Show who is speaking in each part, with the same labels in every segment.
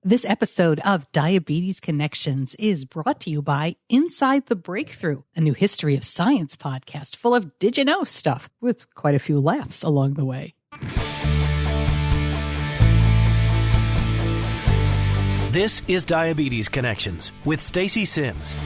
Speaker 1: This episode of Diabetes Connections is brought to you by Inside the Breakthrough, a new history of science podcast full of did you know stuff with quite a few laughs along the way.
Speaker 2: This is Diabetes Connections with Stacey Simms.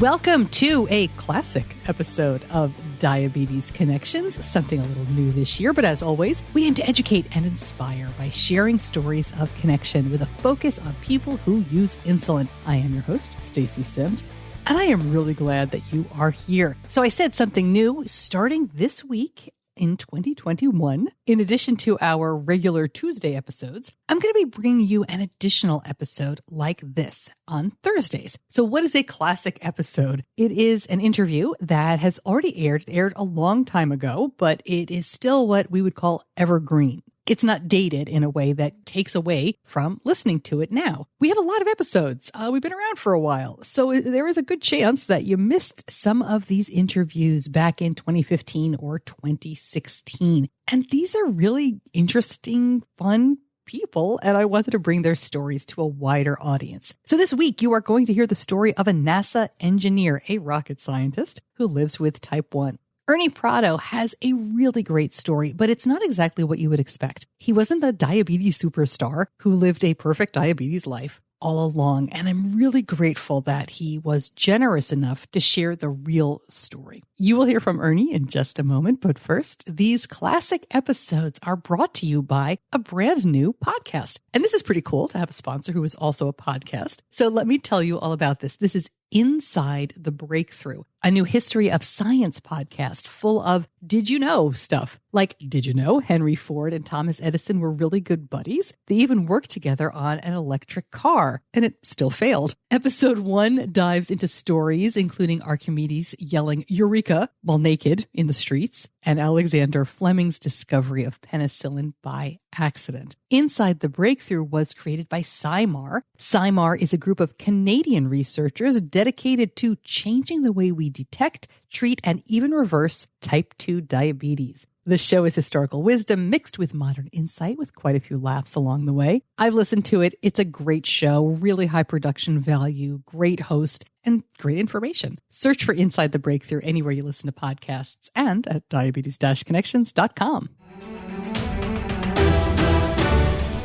Speaker 1: Welcome to a classic episode of Diabetes Connections, something a little new this year, but as always, we aim to educate and inspire by sharing stories of connection with a focus on people who use insulin. I am your host, Stacey Simms, and I am really glad that you are here. So I said something new starting this week in 2021. In addition to our regular Tuesday episodes, I'm going to be bringing you an additional episode like this on Thursdays. So what is a classic episode? It is an interview that has already aired. It aired a long time ago, but it is still what we would call evergreen. It's not dated in a way that takes away from listening to it now. We have a lot of episodes. We've been around for a while. So there is a good chance that you missed some of these interviews back in 2015 or 2016. And these are really interesting, fun people, and I wanted to bring their stories to a wider audience. So this week, you are going to hear the story of a NASA engineer, a rocket scientist, who lives with type 1. Ernie Prado has a really great story, but it's not exactly what you would expect. He wasn't the diabetes superstar who lived a perfect diabetes life all along, and I'm really grateful that he was generous enough to share the real story. You will hear from Ernie in just a moment, but first, these classic episodes are brought to you by a brand new podcast. And this is pretty cool to have a sponsor who is also a podcast. So let me tell you all about this. This is Inside the Breakthrough, a new history of science podcast full of did you know stuff. Like, did you know Henry Ford and Thomas Edison were really good buddies? They even worked together on an electric car, and it still failed. Episode 1 dives into stories, including Archimedes yelling Eureka while naked in the streets, and Alexander Fleming's discovery of penicillin by accident. Inside the Breakthrough was created by SciMar. SciMar is a group of Canadian researchers dedicated to changing the way we detect, treat, and even reverse type 2 diabetes. The show is historical wisdom mixed with modern insight with quite a few laughs along the way. I've listened to it. It's a great show, really high production value, great host, and great information. Search for Inside the Breakthrough anywhere you listen to podcasts and at diabetes-connections.com.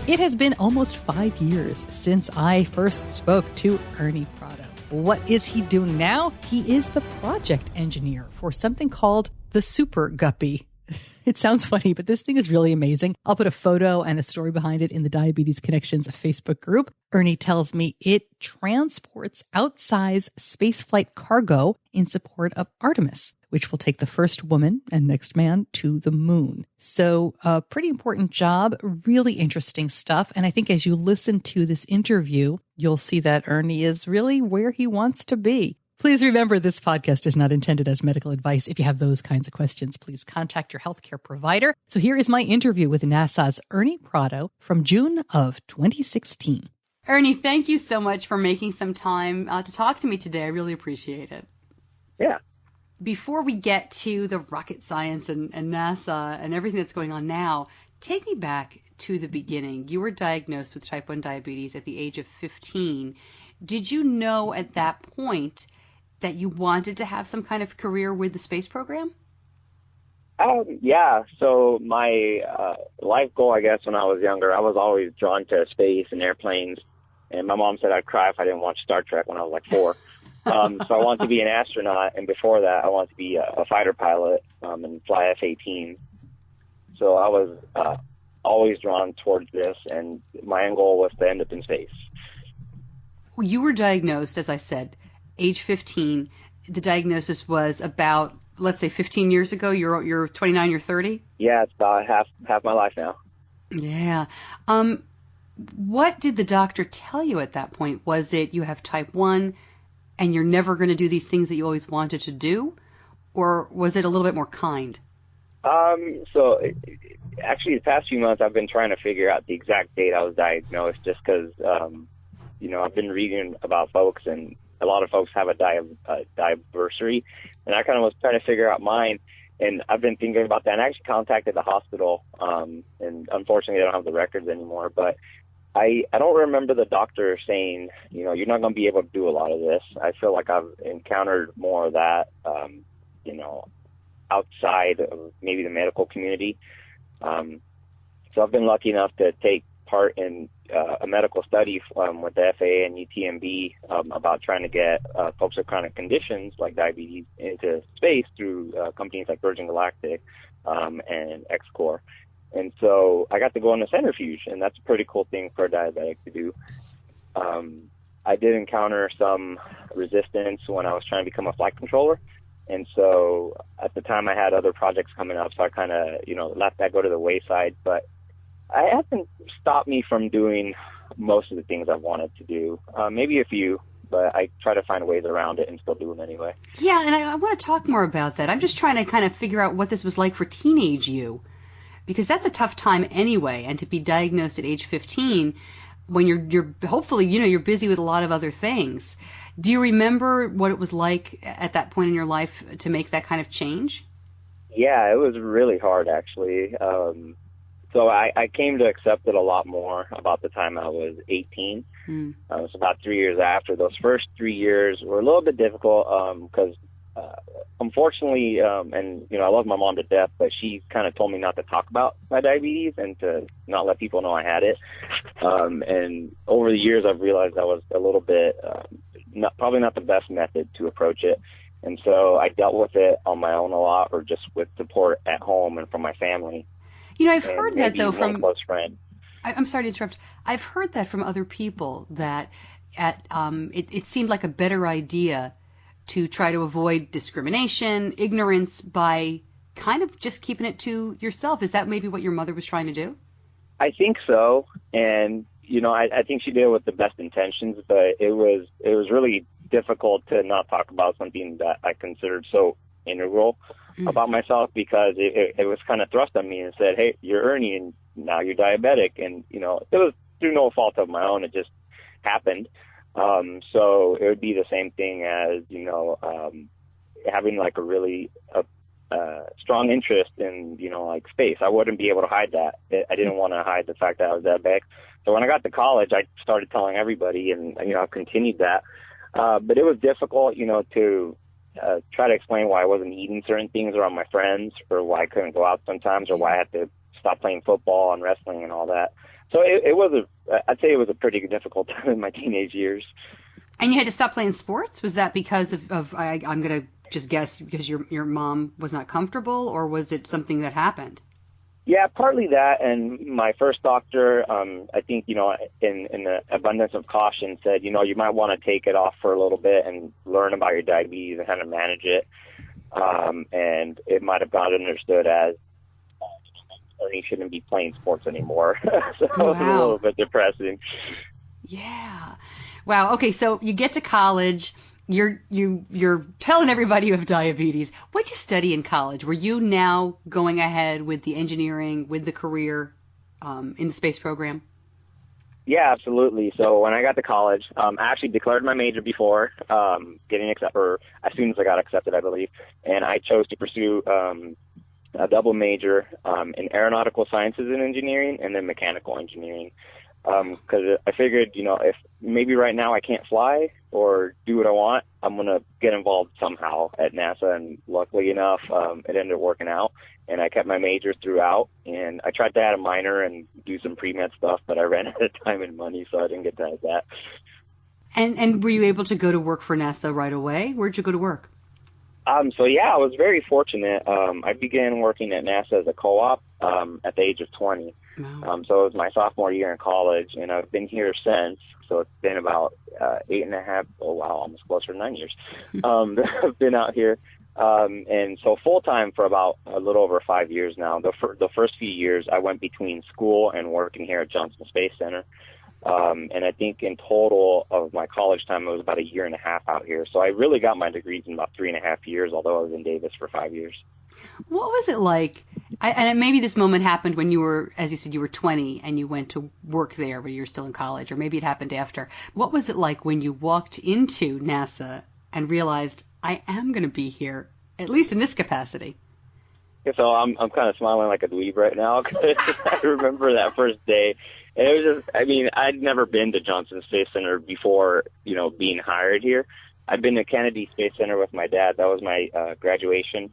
Speaker 1: It has been almost 5 years since I first spoke to Ernie Prado. What is he doing now? He is the project engineer for something called the Super Guppy. It sounds funny, but this thing is really amazing. I'll put a photo and a story behind it in the Diabetes Connections Facebook group. Ernie tells me it transports outsize spaceflight cargo in support of Artemis, which will take the first woman and next man to the moon. So a pretty important job, really interesting stuff. And I think as you listen to this interview, you'll see that Ernie is really where he wants to be. Please remember, this podcast is not intended as medical advice. If you have those kinds of questions, please contact your healthcare provider. So here is my interview with NASA's Ernie Prado from June of 2016. Ernie, thank you so much for making some time to talk to me today. I really appreciate it.
Speaker 3: Yeah.
Speaker 1: Before we get to the rocket science and NASA and everything that's going on now, take me back to the beginning. You were diagnosed with type 1 diabetes at the age of 15. Did you know at that point that you wanted to have some kind of career with the space program?
Speaker 3: Yeah. So my life goal, I guess, when I was younger, I was always drawn to space and airplanes. And my mom said I'd cry if I didn't watch Star Trek when I was like 4. So I wanted to be an astronaut. And before that, I wanted to be a fighter pilot and fly F-18. So I was always drawn towards this. And my end goal was to end up in space.
Speaker 1: Well, you were diagnosed, as I said, age 15. The diagnosis was about, let's say, 15 years ago. You're 29, you're 30?
Speaker 3: Yeah, it's about half my life now.
Speaker 1: Yeah. What did the doctor tell you at that point? Was it you have type 1 and you're never going to do these things that you always wanted to do? Or was it a little bit more kind?
Speaker 3: Actually, the past few months, I've been trying to figure out the exact date I was diagnosed just because, I've been reading about folks, and a lot of folks have a diversary, and I kind of was trying to figure out mine. And I've been thinking about that. And I actually contacted the hospital, and unfortunately, they don't have the records anymore. But I don't remember the doctor saying, you know, you're not going to be able to do a lot of this. I feel like I've encountered more of that, you know, outside of maybe the medical community. So I've been lucky enough to take part in a medical study with the FAA and UTMB about trying to get folks with chronic conditions like diabetes into space through companies like Virgin Galactic and X-Core. And so I got to go on a centrifuge, and that's a pretty cool thing for a diabetic to do. I did encounter some resistance when I was trying to become a flight controller. And so at the time I had other projects coming up, so I kind of, you know, let that go to the wayside. But it hasn't stopped me from doing most of the things I've wanted to do. Maybe a few, but I try to find ways around it and still do them anyway.
Speaker 4: Yeah, and I want to talk more about that. I'm just trying to kind of figure out what this was like for teenage you, because that's a tough time anyway. And to be diagnosed at age 15 when you're hopefully, you know, you're busy with a lot of other things. Do you remember what it was like at that point in your life to make that kind of change?
Speaker 3: Yeah, it was really hard, actually. So I came to accept it a lot more about the time I was 18. It was about 3 years after. Those first 3 years were a little bit difficult because, unfortunately, and, you know, I love my mom to death, but she kind of told me not to talk about my diabetes and to not let people know I had it. And over the years, I've realized that was a little bit probably not the best method to approach it. And so I dealt with it on my own a lot, or just with support at home and from my family.
Speaker 4: You know, I've heard that, though, from
Speaker 3: close friend.
Speaker 4: I'm sorry to interrupt. I've heard that from other people, that it seemed like a better idea to try to avoid discrimination, ignorance, by kind of just keeping it to yourself. Is that maybe what your mother was trying to do?
Speaker 3: I think so. And, you know, I think she did it with the best intentions, but it was really difficult to not talk about something that I considered so integral about myself, because it was kind of thrust on me and said, hey, you're Ernie and now you're diabetic. And, you know, it was through no fault of my own. It just happened. So it would be the same thing as, you know, having like a really strong interest in, you know, like space. I wouldn't be able to hide that. I didn't want to hide the fact that I was diabetic. So when I got to college, I started telling everybody, and, you know, I've continued that. But it was difficult, you know, to try to explain why I wasn't eating certain things around my friends, or why I couldn't go out sometimes, or why I had to stop playing football and wrestling and all that. So I'd say it was a pretty difficult time in my teenage years.
Speaker 4: And you had to stop playing sports? Was that because of I'm going to just guess, because your mom was not comfortable, or was it something that happened?
Speaker 3: Yeah, partly that, and my first doctor, I think, you know, in the abundance of caution, said, you know, you might want to take it off for a little bit and learn about your diabetes and how to manage it. And it might have got understood as Ernie shouldn't be playing sports anymore. So it was a little bit depressing.
Speaker 4: Yeah. Wow. Okay, so you get to college. You're telling everybody you have diabetes. What'd you study in college? Were you now going ahead with the engineering, with the career in the space program?
Speaker 3: Yeah, absolutely. So when I got to college, I actually declared my major before getting accepted, or as soon as I got accepted, I believe. And I chose to pursue a double major in aeronautical sciences and engineering, and then mechanical engineering. Because I figured, you know, if maybe right now I can't fly or do what I want, I'm going to get involved somehow at NASA. And luckily enough, it ended up working out. And I kept my major throughout. And I tried to add a minor and do some pre-med stuff, but I ran out of time and money, so I didn't get to add that.
Speaker 4: And were you able to go to work for NASA right away? Where'd you go to work?
Speaker 3: So yeah, I was very fortunate. I began working at NASA as a co-op at the age of 20. Wow. So it was my sophomore year in college, and I've been here since. So it's been about 8.5, almost closer to 9 years. I've been out here. And so full-time for about a little over 5 years now. The first few years, I went between school and working here at Johnson Space Center. And I think in total of my college time, it was about 1.5 years out here. So I really got my degrees in about 3.5 years, although I was in Davis for 5 years.
Speaker 4: What was it like? And maybe this moment happened when you were, as you said, you were 20 and you went to work there when you were still in college, or maybe it happened after. What was it like when you walked into NASA and realized, I am going to be here, at least in this capacity?
Speaker 3: So I'm kind of smiling like a dweeb right now because I remember that first day. And it was just, I mean, I'd never been to Johnson Space Center before, being hired here. I'd been to Kennedy Space Center with my dad. That was my graduation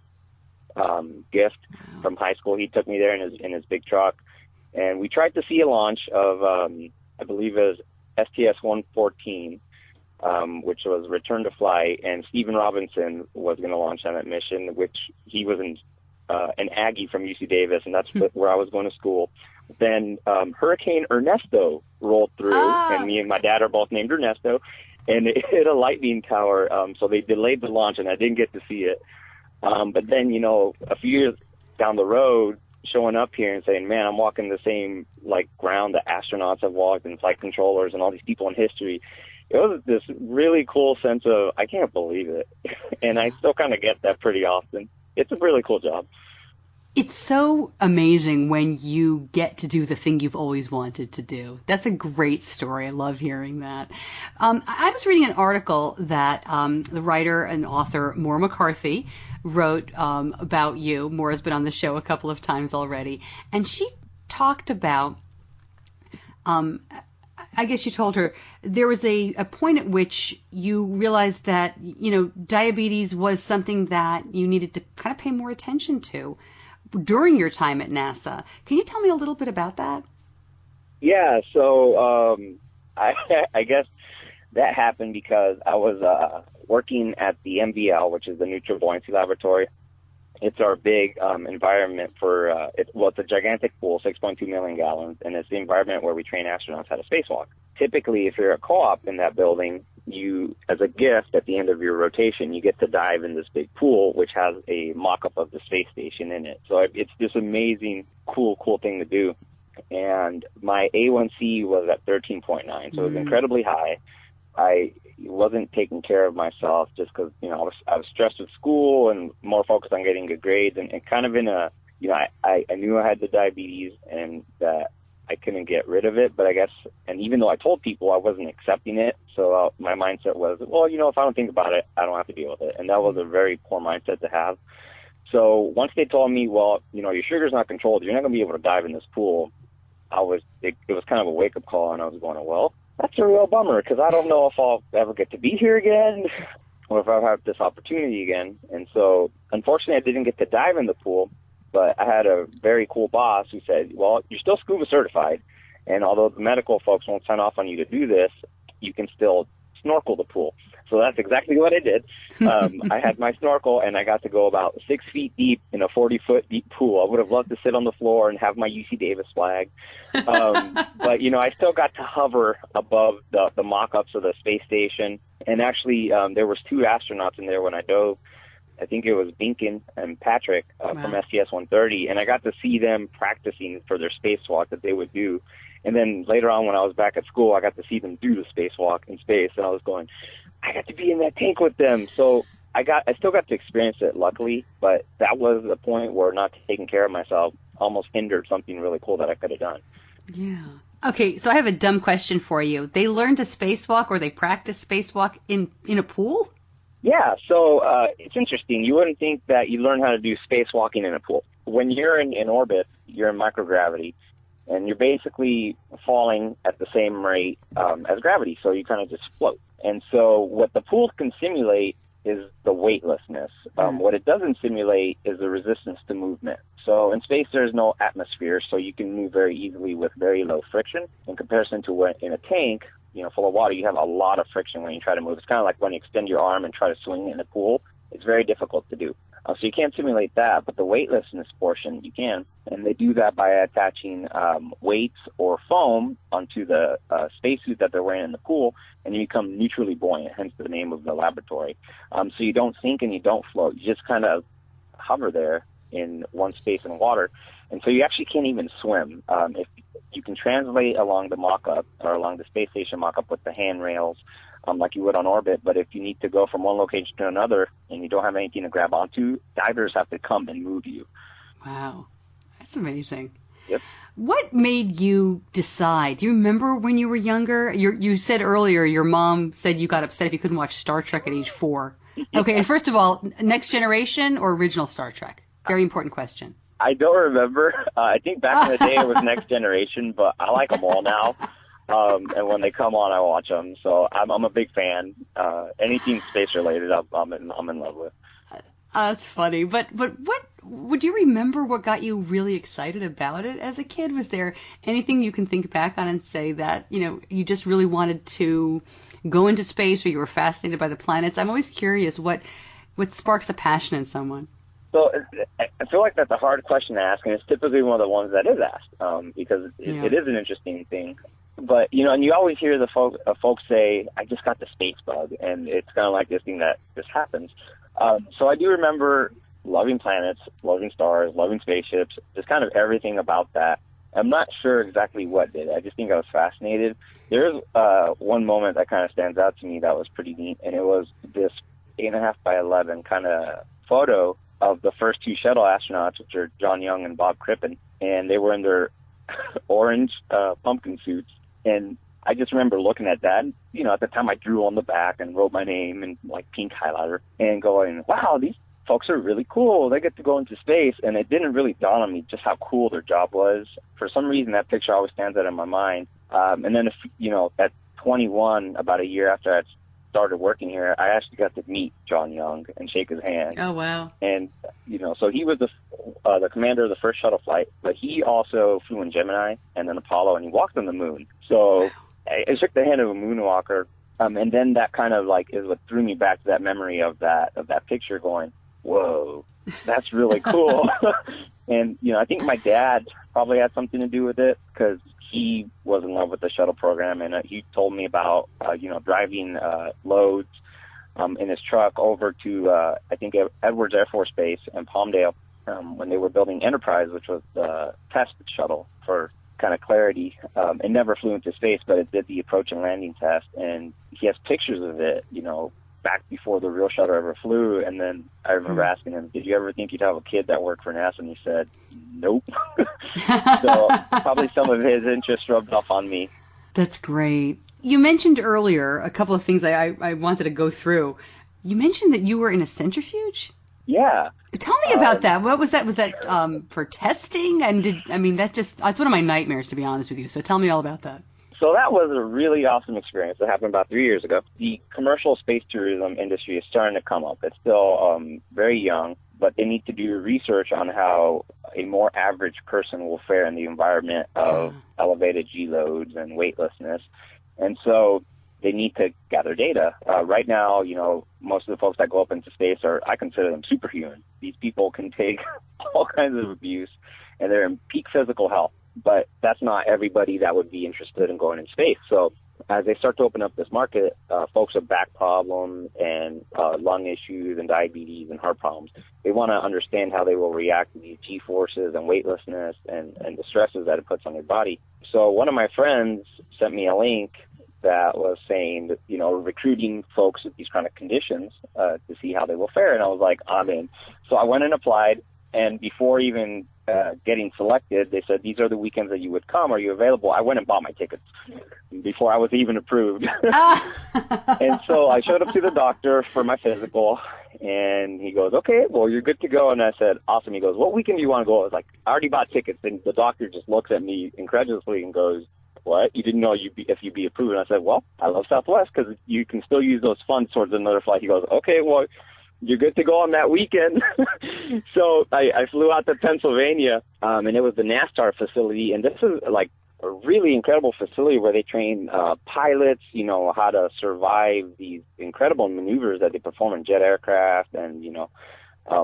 Speaker 3: gift from high school. He took me there in his big truck, and we tried to see a launch of, I believe it was STS-114, which was Return to Flight, and Stephen Robinson was going to launch on that mission, which he was an Aggie from UC Davis, and that's where I was going to school. Then Hurricane Ernesto rolled through, and me and my dad are both named Ernesto, and it hit a lightning tower, so they delayed the launch, and I didn't get to see it. But then, a few years down the road, showing up here and saying, man, I'm walking the same, ground that astronauts have walked and flight controllers and all these people in history. It was this really cool sense of, I can't believe it. And I still kind of get that pretty often. It's a really cool job.
Speaker 4: It's so amazing when you get to do the thing you've always wanted to do. That's a great story. I love hearing that. I was reading an article that the writer and author Maura McCarthy wrote about you. Maura's been on the show a couple of times already. And she talked about, I guess you told her, there was a point at which you realized that, diabetes was something that you needed to kind of pay more attention to during your time at NASA. Can you tell me a little bit about that?
Speaker 3: Yeah, so I guess that happened because I was working at the MBL, which is the Neutral Buoyancy Laboratory. It's our big environment for, it's a gigantic pool, 6.2 million gallons, and it's the environment where we train astronauts how to spacewalk. Typically, if you're a co-op in that building, you, as a gift at the end of your rotation, you get to dive in this big pool, which has a mock-up of the space station in it. So it's this amazing, cool thing to do. And my A1C was at 13.9, so it was incredibly high. I wasn't taking care of myself just because, I was stressed with school and more focused on getting good grades and kind of in a, I knew I had the diabetes and that I couldn't get rid of it, but I guess, and even though I told people, I wasn't accepting it. So my mindset was, well, if I don't think about it, I don't have to deal with it. And that was a very poor mindset to have. So once they told me, well, your sugar's not controlled, you're not going to be able to dive in this pool, it was kind of a wake-up call, and I was going, well, that's a real bummer because I don't know if I'll ever get to be here again or if I'll have this opportunity again. And so, unfortunately, I didn't get to dive in the pool, but I had a very cool boss who said, well, you're still scuba certified, and although the medical folks won't sign off on you to do this, you can still snorkel the pool. So that's exactly what I did. I had my snorkel, and I got to go about 6 feet deep in a 40-foot deep pool. I would have loved to sit on the floor and have my UC Davis flag. But, I still got to hover above the mock-ups of the space station. And actually, there was 2 astronauts in there when I dove. I think it was Binkin and Patrick from STS-130, and I got to see them practicing for their spacewalk that they would do. And then later on when I was back at school, I got to see them do the spacewalk in space, and I was going, I got to be in that tank with them. So I still got to experience it, luckily, but that was the point where not taking care of myself almost hindered something really cool that I could have done.
Speaker 4: Yeah. Okay, so I have a dumb question for you. They learn to spacewalk or they practice spacewalk in a pool?
Speaker 3: Yeah, so it's interesting. You wouldn't think that you learn how to do spacewalking in a pool. When you're in orbit, you're in microgravity, and you're basically falling at the same rate as gravity, so you kind of just float. And so what the pool can simulate is the weightlessness. What it doesn't simulate is the resistance to movement. So in space, there's no atmosphere, so you can move very easily with very low friction. In comparison to when in a tank, full of water, you have a lot of friction when you try to move. It's kind of like when you extend your arm and try to swing in a pool. It's very difficult to do. So you can't simulate that, but the weightlessness portion, you can. And they do that by attaching weights or foam onto the spacesuit that they're wearing in the pool, and you become neutrally buoyant, hence the name of the laboratory. So you don't sink and you don't float. You just kind of hover there in one space in water. And so you actually can't even swim. If you can translate along the mock-up or along the space station mock-up with the handrails, like you would on orbit, but if you need to go from one location to another and you don't have anything to grab onto, divers have to come and move you.
Speaker 4: Wow, that's amazing.
Speaker 3: Yep.
Speaker 4: What made you decide? Do you remember when you were younger? You said earlier your mom said you got upset if you couldn't watch Star Trek at age 4. Okay, and first of all, Next Generation or original Star Trek? Very important question.
Speaker 3: I don't remember. I think back in the day it was Next Generation, but I like them all now. And when they come on, I watch them. So I'm a big fan. Anything space related, I'm in love with.
Speaker 4: That's funny. But what would you remember? What got you really excited about it as a kid? Was there anything you can think back on and say that you just really wanted to go into space, or you were fascinated by the planets? I'm always curious what sparks a passion in someone.
Speaker 3: So I feel like that's a hard question to ask, and it's typically one of the ones that is asked because it is an interesting thing. But, and you always hear the folks say, I just got the space bug, and it's kind of like this thing that just happens. So I do remember loving planets, loving stars, loving spaceships, just kind of everything about that. I'm not sure exactly what did. I just think I was fascinated. There's one moment that kind of stands out to me that was pretty neat, and it was this 8.5 by 11 kind of photo of the first two shuttle astronauts, which are John Young and Bob Crippen, and they were in their orange pumpkin suits. And I just remember looking at that. At the time I drew on the back and wrote my name in like pink highlighter and going, wow, these folks are really cool. They get to go into space. And it didn't really dawn on me just how cool their job was. For some reason, that picture always stands out in my mind. And then, at 21, about a year after I started working here, I actually got to meet John Young and shake his hand.
Speaker 4: Oh, wow.
Speaker 3: And, so he was the commander of the first shuttle flight, but he also flew in Gemini and then Apollo, and he walked on the moon. So I shook the hand of a moonwalker. And then that kind of is what threw me back to that memory of that picture going, whoa, that's really cool. And, I think my dad probably had something to do with it because he was in love with the shuttle program, and he told me about, driving loads in his truck over to, I think, Edwards Air Force Base in Palmdale when they were building Enterprise, which was the test shuttle for kind of clarity. It never flew into space, but it did the approach and landing test, and he has pictures of it, back before the real shuttle ever flew. And then I remember asking him, did you ever think you'd have a kid that worked for NASA? And he said, nope. So probably some of his interest rubbed off on me.
Speaker 4: That's great. You mentioned earlier a couple of things I wanted to go through. You mentioned that you were in a centrifuge?
Speaker 3: Yeah.
Speaker 4: Tell me about that. What was that? Was that for testing? And that's one of my nightmares, to be honest with you. So tell me all about that.
Speaker 3: So that was a really awesome experience that happened about 3 years ago. The commercial space tourism industry is starting to come up. It's still very young, but they need to do research on how a more average person will fare in the environment of elevated G loads and weightlessness. And so they need to gather data. Right now, most of the folks that go up into space I consider them superhuman. These people can take all kinds of abuse, and they're in peak physical health. But that's not everybody that would be interested in going in space. So as they start to open up this market, folks with back problems and lung issues and diabetes and heart problems, they want to understand how they will react to these G-forces and weightlessness and the stresses that it puts on their body. So one of my friends sent me a link that was saying that, recruiting folks with these chronic conditions to see how they will fare. And I was like, I'm in. So I went and applied, and before even getting selected, they said, these are the weekends that you would come. Are you available? I went and bought my tickets before I was even approved. And so I showed up to the doctor for my physical, and he goes, okay, well, you're good to go. And I said, awesome. He goes, what weekend do you want to go? I was like, I already bought tickets. And the doctor just looks at me incredulously and goes, what? You didn't know if you'd be approved? And I said, well, I love Southwest because you can still use those funds towards another flight. He goes, okay, well, you're good to go on that weekend. So I flew out to Pennsylvania, and it was the NASTAR facility. And this is like a really incredible facility where they train pilots, how to survive these incredible maneuvers that they perform in jet aircraft, and,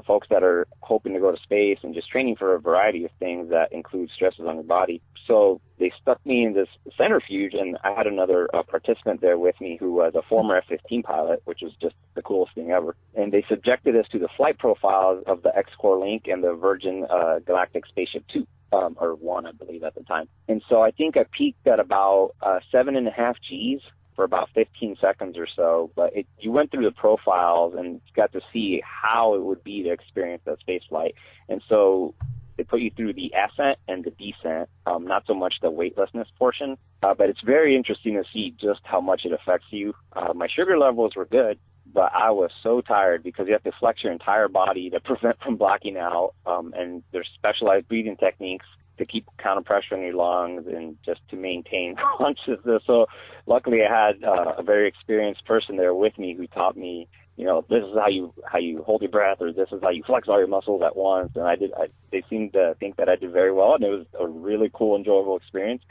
Speaker 3: folks that are hoping to go to space, and just training for a variety of things that include stresses on your body. So they stuck me in this centrifuge, and I had another participant there with me who was a former F-15 pilot, which was just the coolest thing ever. And they subjected us to the flight profiles of the X-Core Link and the Virgin Galactic Spaceship 2, or 1, I believe, at the time. And so I think I peaked at about 7.5 Gs for about 15 seconds or so. But you went through the profiles and got to see how it would be to experience that space flight. And so they put you through the ascent and the descent, not so much the weightlessness portion, but it's very interesting to see just how much it affects you. My sugar levels were good, but I was so tired because you have to flex your entire body to prevent from blacking out. And there's specialized breathing techniques to keep counter pressure in your lungs and just to maintain consciousness. So luckily I had a very experienced person there with me who taught me, this is how you hold your breath, or this is how you flex all your muscles at once. And they seemed to think that I did very well, and it was a really cool, enjoyable experience.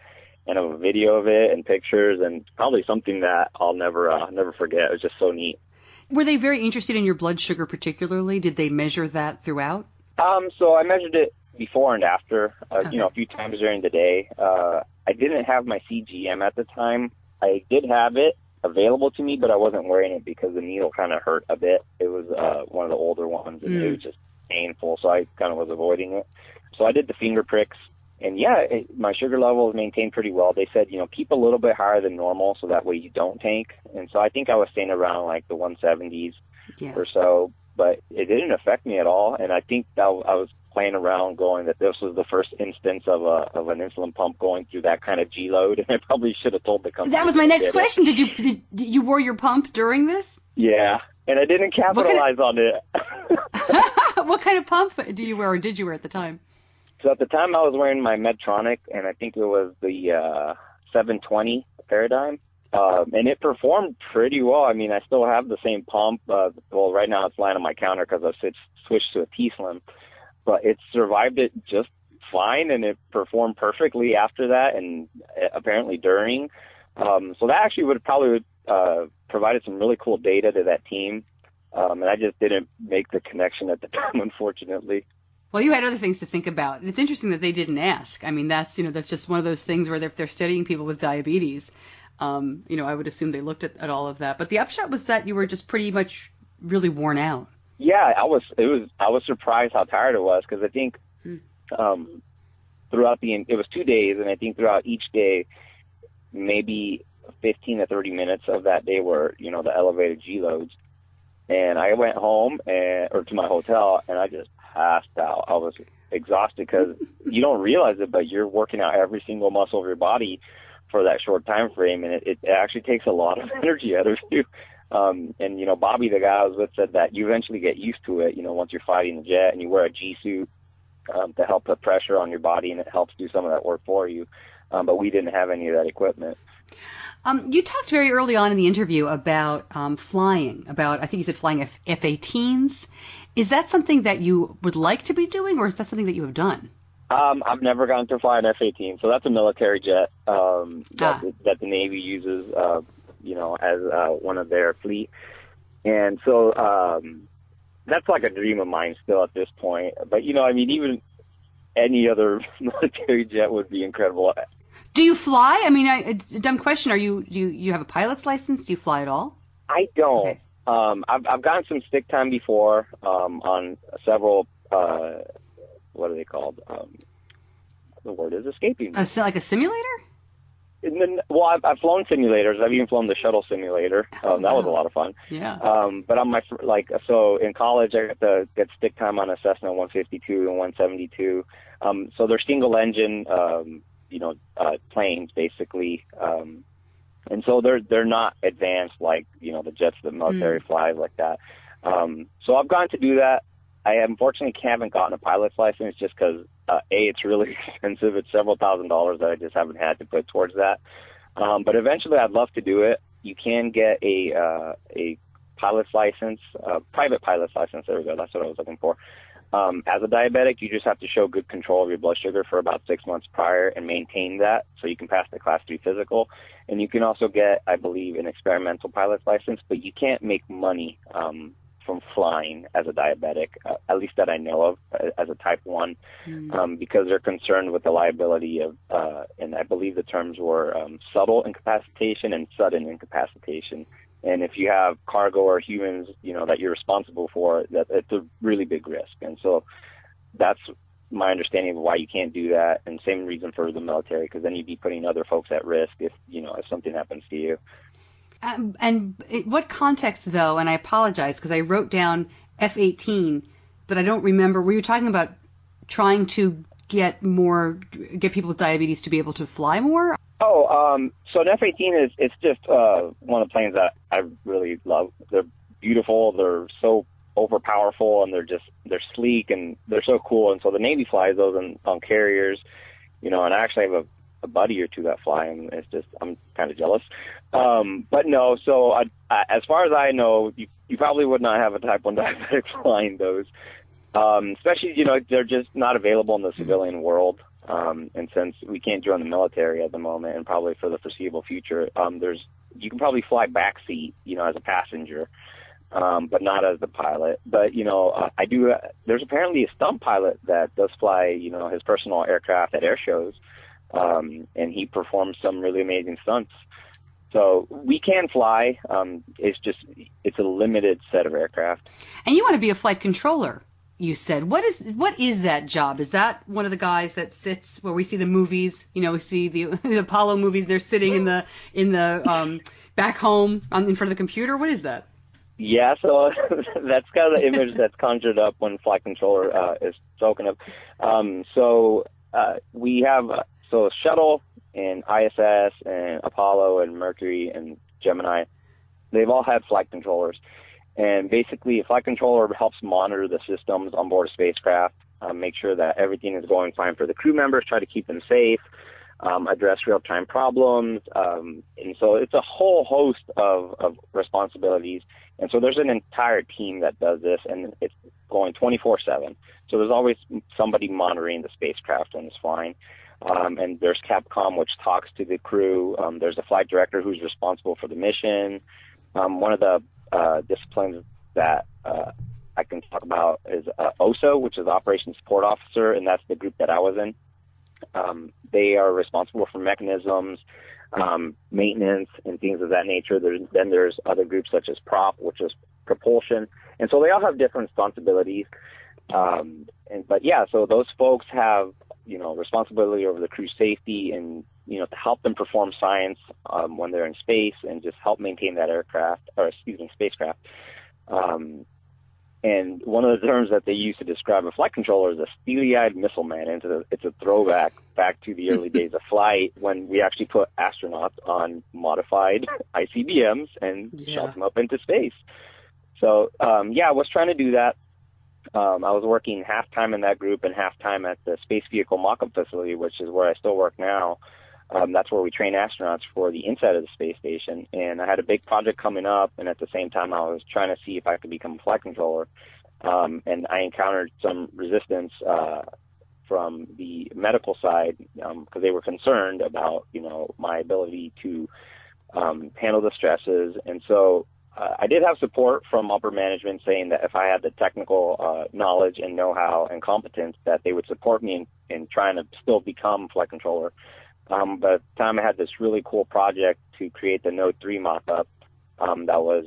Speaker 3: And a video of it and pictures, and probably something that I'll never forget. It was just so neat.
Speaker 4: Were they very interested in your blood sugar particularly? Did they measure that throughout?
Speaker 3: So I measured it before and after, a few times during the day. I didn't have my CGM at the time. I did have it available to me, but I wasn't wearing it because the needle kind of hurt a bit. It was one of the older ones, and it was just painful, so I kind of was avoiding it. So I did the finger pricks, and my sugar level was maintained pretty well. They said, keep a little bit higher than normal so that way you don't tank. And so I think I was staying around like the 170s or so, but it didn't affect me at all. And I think that I was playing around going that this was the first instance of an insulin pump going through that kind of G load, and I probably should have told the company.
Speaker 4: That was my next question. Did you wore your pump during this?
Speaker 3: Yeah, and I didn't capitalize on it.
Speaker 4: What kind of pump do you wear, or did you wear at the time?
Speaker 3: So at the time I was wearing my Medtronic, and I think it was the 720 Paradigm. And it performed pretty well. I mean, I still have the same pump. Right now it's lying on my counter because I switched to a T-Slim. But it survived it just fine, and it performed perfectly after that, and apparently during. So that actually would probably provided some really cool data to that team. And I just didn't make the connection at the time, unfortunately.
Speaker 4: Well, you had other things to think about. It's interesting that they didn't ask. I mean, that's just one of those things where if they're studying people with diabetes, I would assume they looked at all of that. But the upshot was that you were just pretty much really worn out. Yeah,
Speaker 3: I was surprised how tired it was, because I think throughout it was 2 days, and I think throughout each day, maybe 15 to 30 minutes of that day were, the elevated G loads. And I went home or to my hotel, and I just passed out. I was exhausted because you don't realize it, but you're working out every single muscle of your body for that short time frame, and it actually takes a lot of energy out of you. And Bobby, the guy I was with, said that you eventually get used to it, once you're fighting the jet, and you wear a G suit to help put pressure on your body, and it helps do some of that work for you. But we didn't have any of that equipment.
Speaker 4: You talked very early on in the interview about flying, I think you said flying F-18s. Is that something that you would like to be doing, or is that something that you have done?
Speaker 3: I've never gotten to fly an F-18, so that's a military jet that the Navy uses, as one of their fleet. And so that's like a dream of mine still at this point. But, even any other military jet would be incredible.
Speaker 4: Do you fly? I mean, it's a dumb question. Do you have a pilot's license? Do you fly at all?
Speaker 3: I don't. Okay. I've gotten some stick time before on several, what are they called? The word is escaping me.
Speaker 4: Like a simulator?
Speaker 3: I've flown simulators. I've even flown the shuttle simulator. That was a lot of fun.
Speaker 4: Yeah.
Speaker 3: But on so in college, I got to get stick time on a Cessna 152 and 172. So they're single engine, planes basically. And so they're not advanced like, the jets the military flies like that. So I've gone to do that. I unfortunately haven't gotten a pilot's license just because, it's really expensive. It's several $1,000s that I just haven't had to put towards that. But eventually I'd love to do it. You can get a pilot's license, private pilot's license. There we go. That's what I was looking for. As a diabetic, you just have to show good control of your blood sugar for about 6 months prior and maintain that so you can pass the Class 3 physical. And you can also get, I believe, an experimental pilot's license, but you can't make money from flying as a diabetic, at least that I know of, as a type 1, because they're concerned with the liability of, and I believe the terms were subtle incapacitation and sudden incapacitation. And if you have cargo or humans, that you're responsible for, that it's a really big risk. And so that's my understanding of why you can't do that. And same reason for the military, because then you'd be putting other folks at risk if something happens to you.
Speaker 4: And what context, though, and I apologize because I wrote down F-18, but I don't remember. Were you talking about trying to get people with diabetes to be able to fly more? So
Speaker 3: an F-18 it's just one of the planes that I really love. They're beautiful. They're so overpowerful, and they're sleek, and they're so cool. And so the Navy flies those on carriers, and I actually have a buddy or two that fly them. It's just, I'm kind of jealous. But no, so as far as I know, you probably would not have a type 1 diabetic flying those. Especially, they're just not available in the civilian world. And since we can't join the military at the moment, and probably for the foreseeable future, you can probably fly backseat, as a passenger, but not as the pilot. But, there's apparently a stunt pilot that does fly, his personal aircraft at air shows. And he performs some really amazing stunts. So we can fly. It's a limited set of aircraft.
Speaker 4: And you want to be a flight controller, you said. What is that job? Is that one of the guys that sits where we see the movies? We see the Apollo movies. They're sitting in the back home in front of the computer. What is that?
Speaker 3: Yeah, so that's kind of the image that's conjured up when flight controller is spoken of. We have Shuttle and ISS and Apollo and Mercury and Gemini. They've all had flight controllers. And basically, a flight controller helps monitor the systems on board a spacecraft, make sure that everything is going fine for the crew members, try to keep them safe, address real-time problems. And so it's a whole host of responsibilities. And so there's an entire team that does this, and it's going 24/7. So there's always somebody monitoring the spacecraft when it's flying. And there's Capcom, which talks to the crew. There's a flight director who's responsible for the mission. One of the disciplines that I can talk about is OSO, which is Operations Support Officer, and that's the group that I was in. They are responsible for mechanisms, maintenance, and things of that nature. There's other groups such as Prop, which is propulsion. And so they all have different responsibilities. So those folks have, responsibility over the crew safety and, to help them perform science when they're in space and just help maintain that spacecraft. And one of the terms that they use to describe a flight controller is a steely-eyed missile man. And it's a throwback back to the early days of flight when we actually put astronauts on modified ICBMs and shot them up into space. So, I was trying to do that. I was working half-time in that group and half-time at the Space Vehicle Mock-Up Facility, which is where I still work now. That's where we train astronauts for the inside of the space station. And I had a big project coming up, and at the same time I was trying to see if I could become a flight controller. And I encountered some resistance from the medical side because they were concerned about, my ability to handle the stresses. And so I did have support from upper management saying that if I had the technical knowledge and know-how and competence, that they would support me in trying to still become flight controller. But at the time I had this really cool project to create the Node 3 mock-up that was,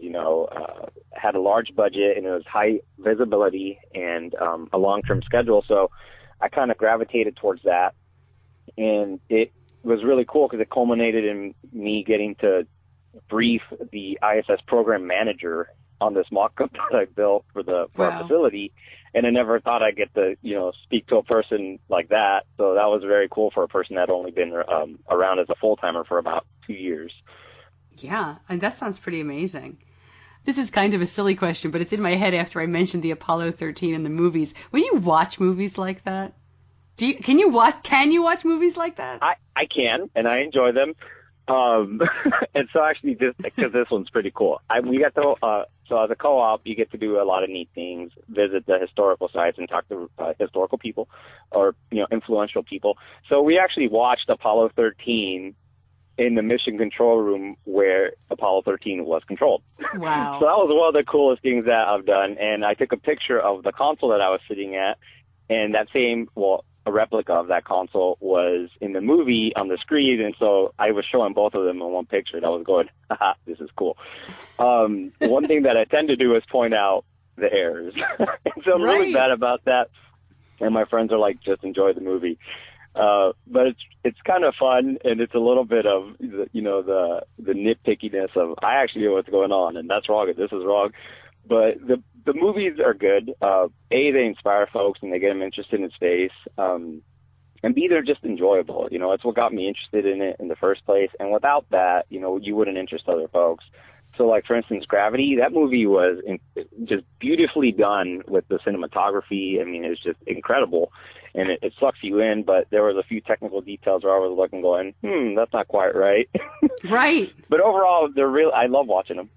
Speaker 3: had a large budget, and it was high visibility and a long-term schedule. So I kind of gravitated towards that. And it was really cool because it culminated in me getting to brief the ISS program manager on this mock-up that I built for our facility. And I never thought I'd get to, speak to a person like that. So that was very cool for a person that had only been around as a full-timer for about 2 years.
Speaker 4: Yeah, and that sounds pretty amazing. This is kind of a silly question, but it's in my head after I mentioned the Apollo 13 and the movies. When you watch movies like that, can you watch movies like that?
Speaker 3: I can, and I enjoy them. And so actually, because this one's pretty cool. We got to, so as a co-op, you get to do a lot of neat things, visit the historical sites and talk to historical people or, influential people. So we actually watched Apollo 13 in the mission control room where Apollo 13 was controlled.
Speaker 4: Wow.
Speaker 3: So that was one of the coolest things that I've done. And I took a picture of the console that I was sitting at, and that a replica of that console was in the movie on the screen, and so I was showing both of them in one picture, and I was going, haha, this is cool. One thing that I tend to do is point out the errors. And so I'm really bad about that, and my friends are like, just enjoy the movie. But it's kind of fun, and it's a little bit of, the nitpickiness of, I actually know what's going on, and that's wrong, and this is wrong. But the movies are good. They inspire folks and they get them interested in space. And B, they're just enjoyable. It's what got me interested in it in the first place. And without that, you wouldn't interest other folks. So, like, for instance, Gravity, that movie was just beautifully done with the cinematography. I mean, it's just incredible, and it sucks you in, but there was a few technical details where I was looking going, that's not quite right.
Speaker 4: Right.
Speaker 3: But overall, I love watching them.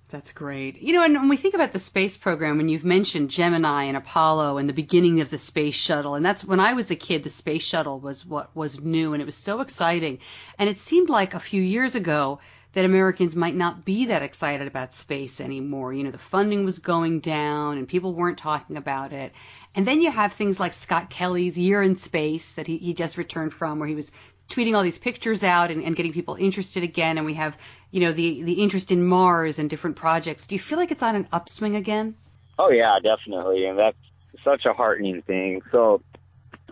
Speaker 4: That's great. You know, and when we think about the space program, when you've mentioned Gemini and Apollo and the beginning of the space shuttle, and that's when I was a kid, the space shuttle was what was new, and it was so exciting. And it seemed like a few years ago that Americans might not be that excited about space anymore. You know, the funding was going down and people weren't talking about it. And then you have things like Scott Kelly's Year in Space that he just returned from, where he was tweeting all these pictures out and getting people interested again. And we have, you know, the interest in Mars and different projects. Do you feel like it's on an upswing again?
Speaker 3: Oh, yeah, definitely. And that's such a heartening thing. So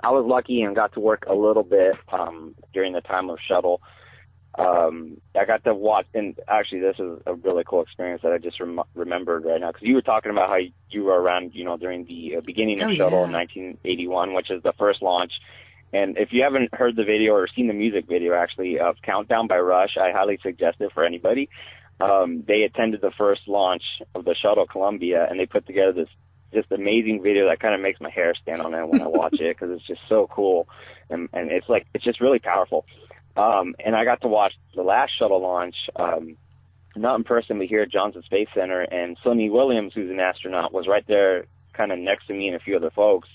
Speaker 3: I was lucky and got to work a little bit during the time of shuttle. I got to watch, and actually this is a really cool experience that I just remembered right now, because you were talking about how you were around, you know, during the beginning of shuttle in 1981, which is the first launch. And if you haven't heard the video or seen the music video, actually, of Countdown by Rush, I highly suggest it for anybody. They attended the first launch of the shuttle Columbia, and they put together this just amazing video that kind of makes my hair stand on end when I watch it, because it's just so cool. And it's like, it's just really powerful. And I got to watch the last shuttle launch, not in person, but here at Johnson Space Center. And Sonny Williams, who's an astronaut, was right there kind of next to me and a few other folks.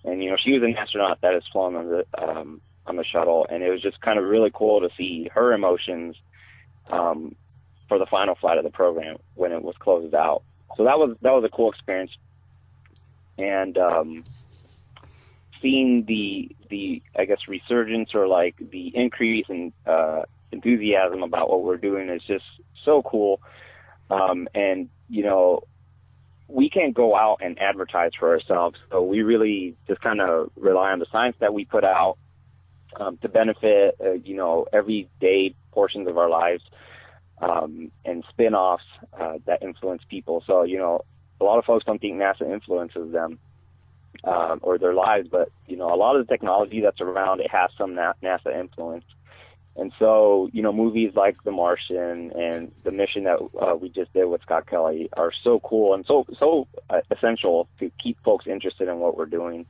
Speaker 3: And, you know, she was an astronaut that has flown on the shuttle. And it was just kind of really cool to see her emotions for the final flight of the program when it was closed out. So that was a cool experience. And seeing the I guess resurgence, or like the increase in enthusiasm about what we're doing is just so cool. And you know, we can't go out and advertise for ourselves, so we really just kind of rely on the science that we put out to benefit you know, everyday portions of our lives, and spin-offs that influence people. So, you know, a lot of folks don't think NASA influences them or their lives, but, you know, a lot of the technology that's around, it has some NASA influence. And so, you know, movies like The Martian and the mission that we just did with Scott Kelly are so cool and so essential to keep folks interested in what we're doing.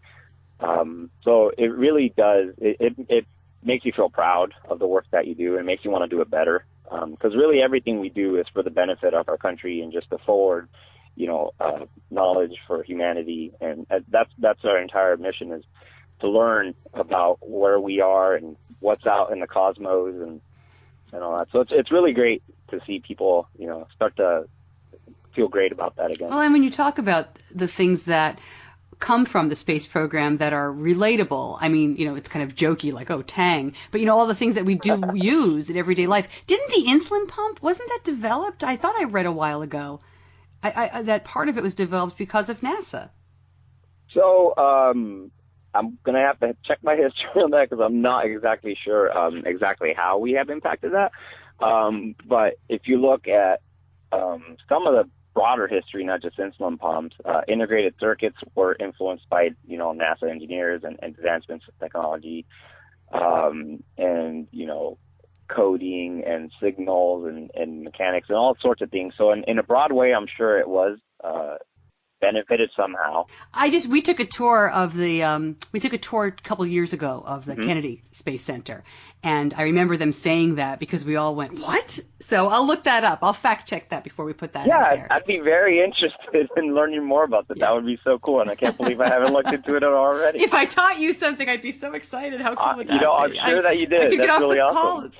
Speaker 3: So it really does, it makes you feel proud of the work that you do, and makes you want to do it better. Because really everything we do is for the benefit of our country and just to forward, you know, knowledge for humanity. And that's our entire mission, is to learn about where we are and what's out in the cosmos and all that. So it's really great to see people, you know, start to feel great about that again.
Speaker 4: Well, and when you talk about the things that come from the space program that are relatable, I mean, you know, it's kind of jokey, like, oh, Tang, but, you know, all the things that we do use in everyday life. Didn't the insulin pump, wasn't that developed? I thought I read a while ago that part of it was developed because of NASA.
Speaker 3: So I'm going to have to check my history on that, because I'm not exactly sure exactly how we have impacted that. But if you look at some of the broader history, not just insulin pumps, integrated circuits were influenced by, you know, NASA engineers and advancements of technology, and, you know, coding and signals and mechanics and all sorts of things. So in a broad way, I'm sure it was benefited somehow.
Speaker 4: We took a tour of a couple years ago of the Kennedy Space Center, and I remember them saying that, because we all went, what? So I'll look that up. I'll fact check that before we put that out there.
Speaker 3: I'd be very interested in learning more about that. Yeah. That would be so cool, and I can't believe I haven't looked into it already.
Speaker 4: If I taught you something, I'd be so excited. How cool would that be?
Speaker 3: You know, I'm sure that you did.
Speaker 4: I could
Speaker 3: That's
Speaker 4: get off
Speaker 3: really
Speaker 4: the
Speaker 3: awesome.
Speaker 4: Call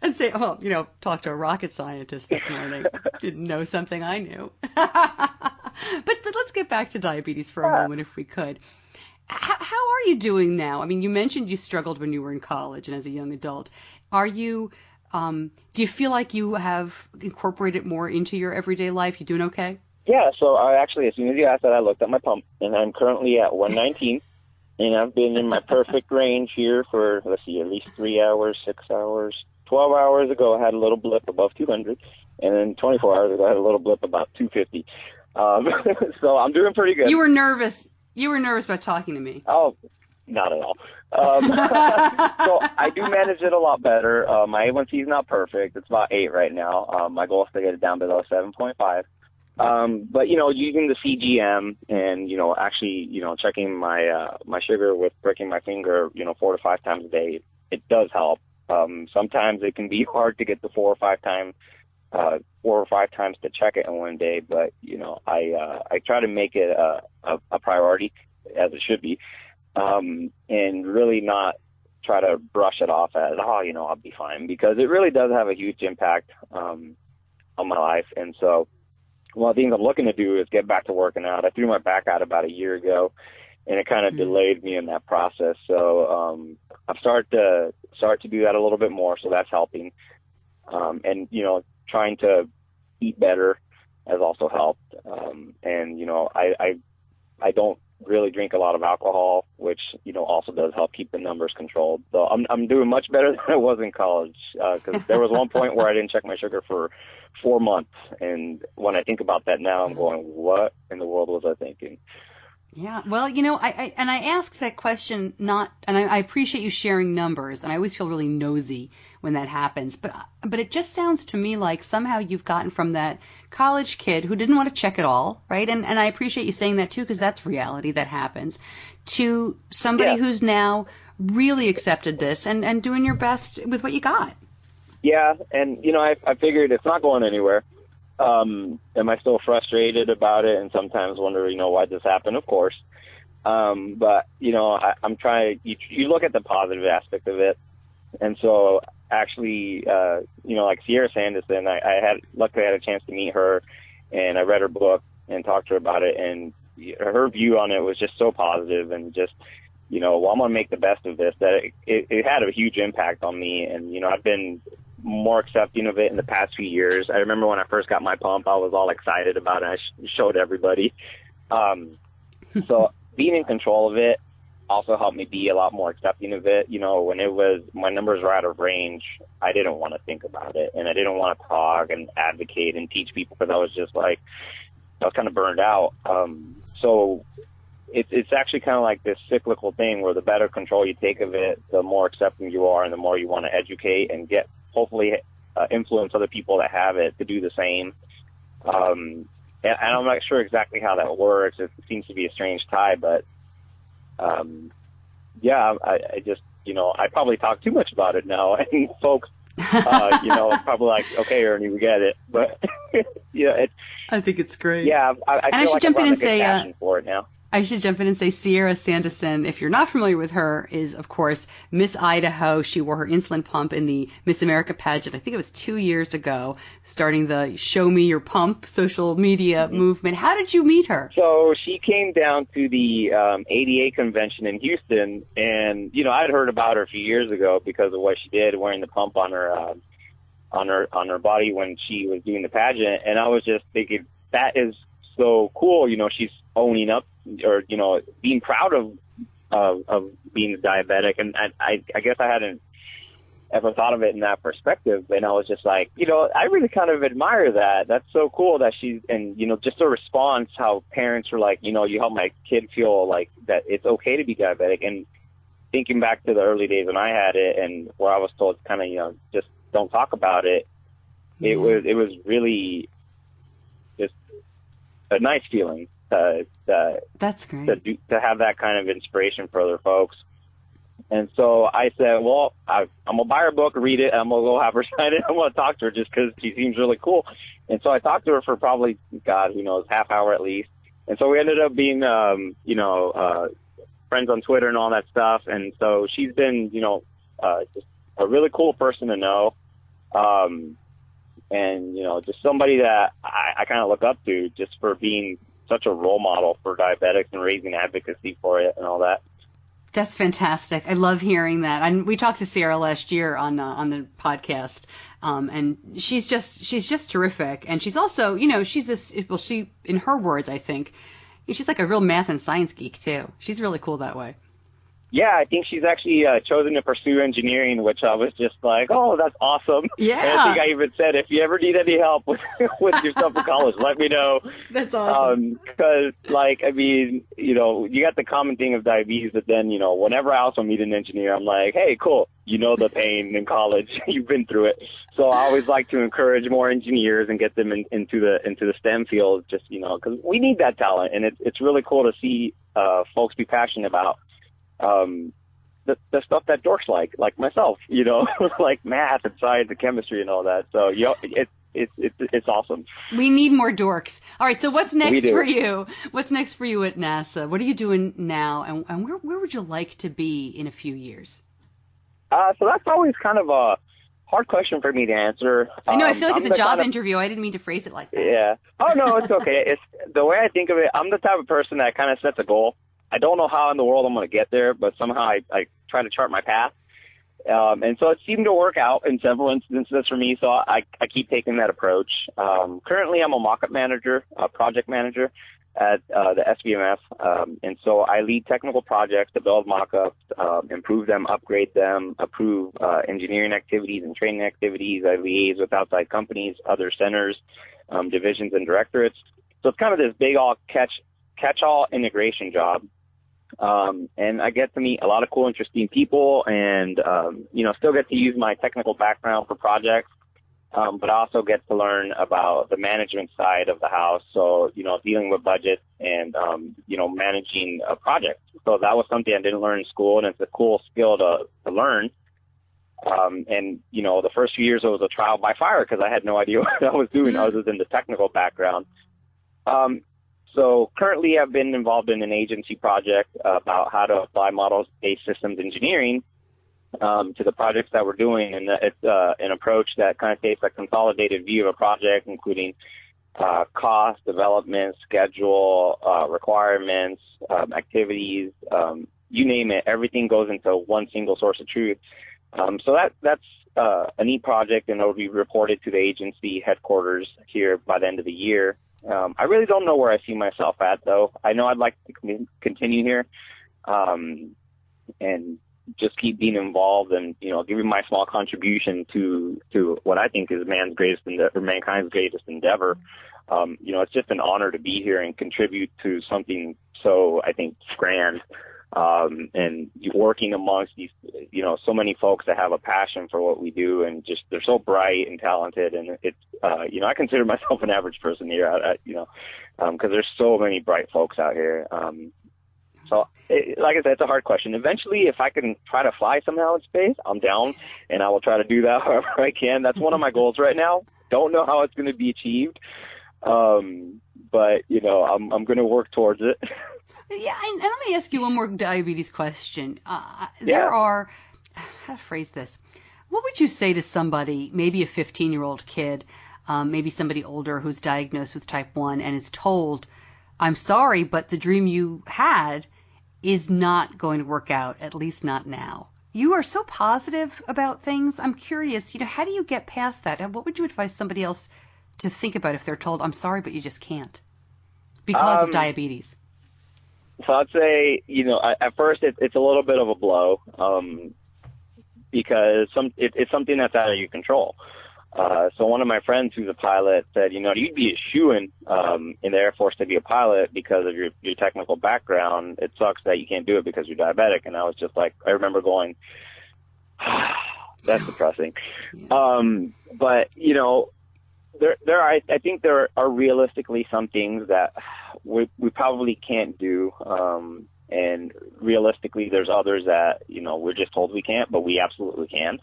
Speaker 4: and say, oh, you know, talk to a rocket scientist this morning. Didn't know something I knew. But let's get back to diabetes for a moment, if we could. How are you doing now? I mean, you mentioned you struggled when you were in college and as a young adult. Are you, do you feel like you have incorporated more into your everyday life? You doing okay?
Speaker 3: Yeah, so I actually, as soon as you asked that, I looked at my pump, and I'm currently at 119, and I've been in my perfect range here for, let's see, at least 3 hours, 6 hours. 12 hours ago, I had a little blip above 200, and then 24 hours ago, I had a little blip about 250. So I'm doing pretty good.
Speaker 4: You were nervous. You were nervous about talking to me.
Speaker 3: Oh, Not at all. So I do manage it a lot better. My A1C is not perfect. It's about 8 right now. My goal is to get it down below 7.5. But, using the CGM and, actually, checking my sugar with pricking my finger, 4 to 5 times a day, it does help. Sometimes it can be hard to get the 4 or 5 times to check it in one day, but, I try to make it a priority, as it should be, and really not try to brush it off as, I'll be fine, because it really does have a huge impact on my life. And so one of the things I'm looking to do is get back to working out. I threw my back out about a year ago, and it kind of delayed me in that process. So I've started to do that a little bit more, so that's helping. And, trying to eat better has also helped. And, I don't really drink a lot of alcohol, which, also does help keep the numbers controlled. So I'm doing much better than I was in college, because there was one point where I didn't check my sugar for 4 months. And when I think about that now, I'm going, what in the world was I thinking?
Speaker 4: Yeah, well, I asked that question I appreciate you sharing numbers, and I always feel really nosy when that happens, but it just sounds to me like somehow you've gotten from that college kid who didn't want to check at all, right? And I appreciate you saying that too, because that's reality, that happens, to somebody who's now really accepted this and doing your best with what you got.
Speaker 3: Yeah, and I figured it's not going anywhere. Am I still frustrated about it and sometimes wonder, why this happened? Of course. But, I'm trying, you look at the positive aspect of it. And so actually, like Sierra Sanderson, luckily I had a chance to meet her, and I read her book and talked to her about it. And her view on it was just so positive, and just, I'm going to make the best of this, that it had a huge impact on me. And, I've been more accepting of it in the past few years. I remember when I first got my pump, I was all excited about it. I showed everybody. So being in control of it also helped me be a lot more accepting of it. When my numbers were out of range, I didn't want to think about it, and I didn't want to talk and advocate and teach people, because I was just I was kind of burned out. So it's actually kind of like this cyclical thing where the better control you take of it, the more accepting you are, and the more you want to educate and hopefully influence other people that have it to do the same. And I'm not sure exactly how that works. It seems to be a strange tie, but I just, I probably talk too much about it now, and folks, probably like, okay, Ernie, we get it. But
Speaker 4: I think it's great.
Speaker 3: Yeah, I feel like
Speaker 4: jump
Speaker 3: I'm
Speaker 4: in and
Speaker 3: a good passion for it now.
Speaker 4: I should jump in and say Sierra Sanderson, if you're not familiar with her, is, of course, Miss Idaho. She wore her insulin pump in the Miss America pageant. I think it was 2 years ago, starting the Show Me Your Pump social media movement. How did you meet her?
Speaker 3: So she came down to the ADA convention in Houston, and, I'd heard about her a few years ago because of what she did, wearing the pump on her body when she was doing the pageant. And I was just thinking, that is so cool. She's owning up, or being proud of being diabetic, and I guess I hadn't ever thought of it in that perspective, and I was just like, I really kind of admire that. That's so cool that she's, and just a response how parents were like, you help my kid feel like that it's okay to be diabetic. And thinking back to the early days when I had it, and where I was told kind of just don't talk about it, it was really just a nice feeling.
Speaker 4: That's great.
Speaker 3: To have that kind of inspiration for other folks. And so I said, well, I'm going to buy her book, read it, and I'm going to go have her sign it. I'm going to talk to her just because she seems really cool. And so I talked to her for probably, God, who knows, half hour at least. And so we ended up being, friends on Twitter and all that stuff. And so she's been, just a really cool person to know. And, just somebody that I kind of look up to just for being such a role model for diabetics and raising advocacy for it and all that.
Speaker 4: That's fantastic. I love hearing that. And we talked to Sarah last year on the podcast, and she's just terrific. And she's also, she, in her words, I think, she's like a real math and science geek too. She's really cool that way.
Speaker 3: Yeah, I think she's actually chosen to pursue engineering, which I was just like, oh, that's awesome.
Speaker 4: Yeah.
Speaker 3: And I think I even said, if you ever need any help with your stuff in college, let me know.
Speaker 4: That's awesome.
Speaker 3: Because, like, I mean, you know, you got the common thing of diabetes, but then, you know, whenever I also meet an engineer, I'm like, hey, cool. You know the pain in college. You've been through it. So I always like to encourage more engineers and get them into the STEM field, just, you know, because we need that talent. And it's really cool to see folks be passionate about the stuff that dorks like myself, you know, like math and science and chemistry and all that. So, you know, it's awesome.
Speaker 4: We need more dorks. All right, so what's next for you? What's next for you at NASA? What are you doing now, and where would you like to be in a few years?
Speaker 3: So that's always kind of a hard question for me to answer.
Speaker 4: I know, I feel like it's a job interview. I didn't mean to phrase it like that.
Speaker 3: Yeah. Oh, no, it's okay. It's the way I think of it, I'm the type of person that kind of sets a goal. I don't know how in the world I'm going to get there, but somehow I try to chart my path. And so it seemed to work out in several instances for me, so I keep taking that approach. Currently, I'm a mock-up manager, a project manager at the SVMF, and so I lead technical projects to build mock-ups, improve them, upgrade them, approve engineering activities and training activities. I liaise with outside companies, other centers, divisions, and directorates. So it's kind of this big catch-all integration job. And I get to meet a lot of cool, interesting people and, you know, still get to use my technical background for projects. But I also get to learn about the management side of the house. So, you know, dealing with budget and, you know, managing a project. So that was something I didn't learn in school, and it's a cool skill to learn. And, you know, the first few years it was a trial by fire because I had no idea what I was doing other than the technical background. So currently I've been involved in an agency project about how to apply model-based systems engineering to the projects that we're doing. And it's an approach that kind of takes a consolidated view of a project, including cost, development, schedule, requirements, activities, you name it. Everything goes into one single source of truth. So that's a neat project, and it will be reported to the agency headquarters here by the end of the year. I really don't know where I see myself at, though. I know I'd like to continue here and just keep being involved and, you know, giving my small contribution to what I think is mankind's greatest endeavor. You know, it's just an honor to be here and contribute to something so, I think, grand. And working amongst these, you know, so many folks that have a passion for what we do, and just they're so bright and talented. And it's, you know, I consider myself an average person here, you know, because there's so many bright folks out here. So, like I said, it's a hard question. Eventually, if I can try to fly somehow in space, I'm down, and I will try to do that however I can. That's one of my goals right now. Don't know how it's going to be achieved, but, you know, I'm going to work towards it.
Speaker 4: Yeah, and let me ask you one more diabetes question. There are, how to phrase this, what would you say to somebody, maybe a 15-year-old kid, maybe somebody older who's diagnosed with type 1 and is told, I'm sorry, but the dream you had is not going to work out, at least not now. You are so positive about things. I'm curious, you know, how do you get past that? And what would you advise somebody else to think about if they're told, I'm sorry, but you just can't because of diabetes?
Speaker 3: So I'd say, you know, at first it's a little bit of a blow because it's something that's out of your control. So one of my friends who's a pilot said, you know, you'd be a shoo-in in the Air Force to be a pilot because of your technical background. It sucks that you can't do it because you're diabetic. And I was just like, I remember going, that's depressing. But, you know, I think there are realistically some things that we probably can't do. And realistically, there's others that, you know, we're just told we can't, but we absolutely can.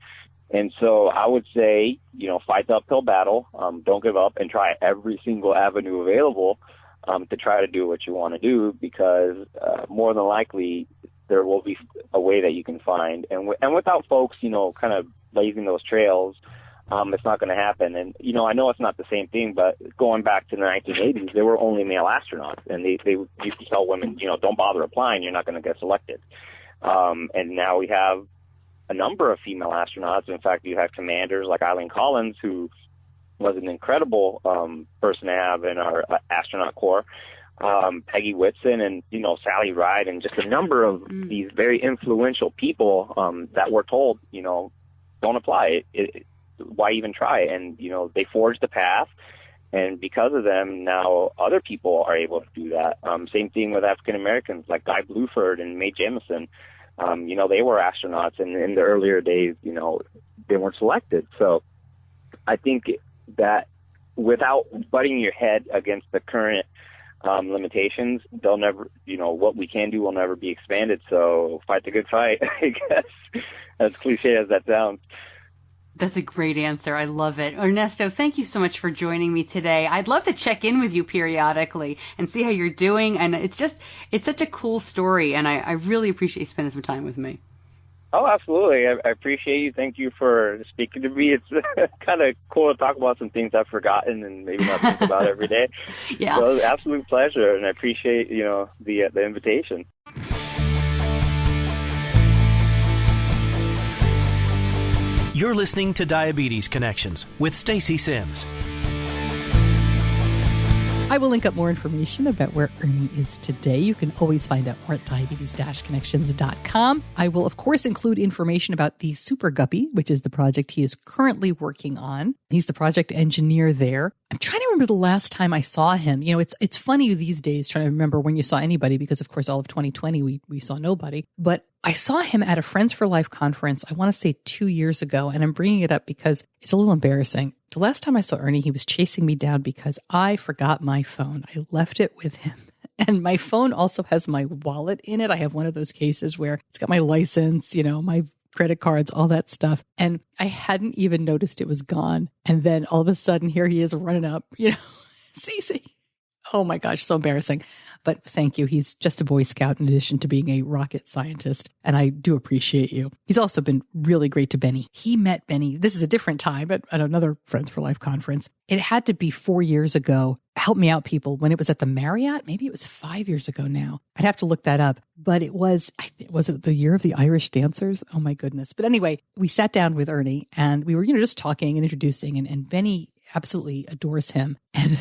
Speaker 3: And so I would say, you know, fight the uphill battle, don't give up, and try every single avenue available to try to do what you want to do, because more than likely there will be a way that you can find. And without folks, you know, kind of blazing those trails, it's not going to happen. And, you know, I know it's not the same thing, but going back to the 1980s, there were only male astronauts, and they used to tell women, you know, don't bother applying, you're not going to get selected. And now we have a number of female astronauts. In fact, you have commanders like Eileen Collins, who was an incredible person to have in our astronaut corps. Peggy Whitson and, Sally Ride, and just a number of these very influential people that were told, don't apply. Why even try? And, they forged the path. And because of them, now other people are able to do that. Same thing with African Americans, like Guy Bluford and Mae Jemison. They were astronauts, and in the earlier days, they weren't selected. So I think that without butting your head against the current limitations, they'll never, what we can do will never be expanded. So fight the good fight, I guess, as cliche as that sounds.
Speaker 4: That's a great answer. I love it. Ernesto, thank you so much for joining me today. I'd love to check in with you periodically and see how you're doing. And it's such a cool story. And I really appreciate you spending some time with me.
Speaker 3: Oh, absolutely. I appreciate you. Thank you for speaking to me. It's kind of cool to talk about some things I've forgotten and maybe not think about every day.
Speaker 4: Yeah.
Speaker 3: So it was an absolute pleasure. And I appreciate, the invitation.
Speaker 2: You're listening to Diabetes Connections with Stacey Simms.
Speaker 1: I will link up more information about where Ernie is today. You can always find out more at diabetes-connections.com. I will, of course, include information about the Super Guppy, which is the project he is currently working on. He's the project engineer there. I'm trying to remember the last time I saw him. It's funny these days trying to remember when you saw anybody, because, of course, all of 2020, we saw nobody. But I saw him at a Friends for Life conference, I want to say 2 years ago, and I'm bringing it up because it's a little embarrassing. The last time I saw Ernie, he was chasing me down because I forgot my phone. I left it with him. And my phone also has my wallet in it. I have one of those cases where it's got my license, my credit cards, all that stuff. And I hadn't even noticed it was gone. And then all of a sudden, here he is running up, Cece. Oh my gosh, so embarrassing. But thank you. He's just a Boy Scout in addition to being a rocket scientist. And I do appreciate you. He's also been really great to Benny. He met Benny. This is a different time at another Friends for Life conference. It had to be 4 years ago. Help me out, people. When it was at the Marriott, maybe it was 5 years ago now. I'd have to look that up. But was it the year of the Irish dancers? Oh my goodness. But anyway, we sat down with Ernie and we were, just talking and introducing, and Benny absolutely adores him. And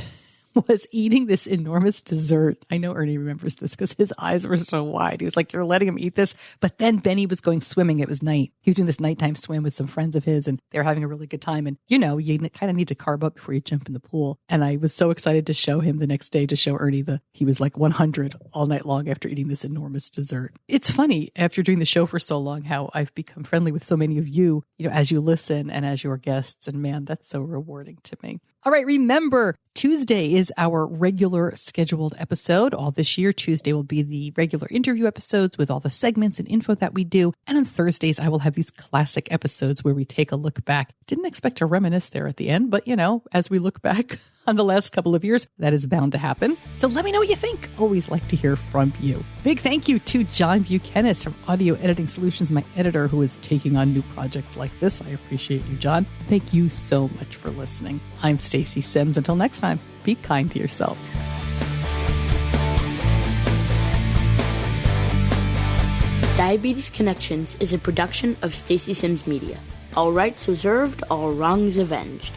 Speaker 1: was eating this enormous dessert. I know Ernie remembers this because his eyes were so wide. He was like, you're letting him eat this? But then Benny was going swimming. It was night. He was doing this nighttime swim with some friends of his, and they were having a really good time. And, you kind of need to carb up before you jump in the pool. And I was so excited to show him the next day, to show Ernie he was like 100 all night long after eating this enormous dessert. It's funny, after doing the show for so long, how I've become friendly with so many of you, as you listen and as your guests. And man, that's so rewarding to me. All right, remember, Tuesday is our regular scheduled episode. All this year, Tuesday will be the regular interview episodes with all the segments and info that we do. And on Thursdays, I will have these classic episodes where we take a look back. Didn't expect to reminisce there at the end, but as we look back on the last couple of years, that is bound to happen. So let me know what you think. Always like to hear from you. Big thank you to John Buchanan from Audio Editing Solutions, my editor, who is taking on new projects like this. I appreciate you, John. Thank you so much for listening. I'm Stacey Simms. Until next time, be kind to yourself.
Speaker 5: Diabetes Connections is a production of Stacey Simms Media. All rights reserved, all wrongs avenged.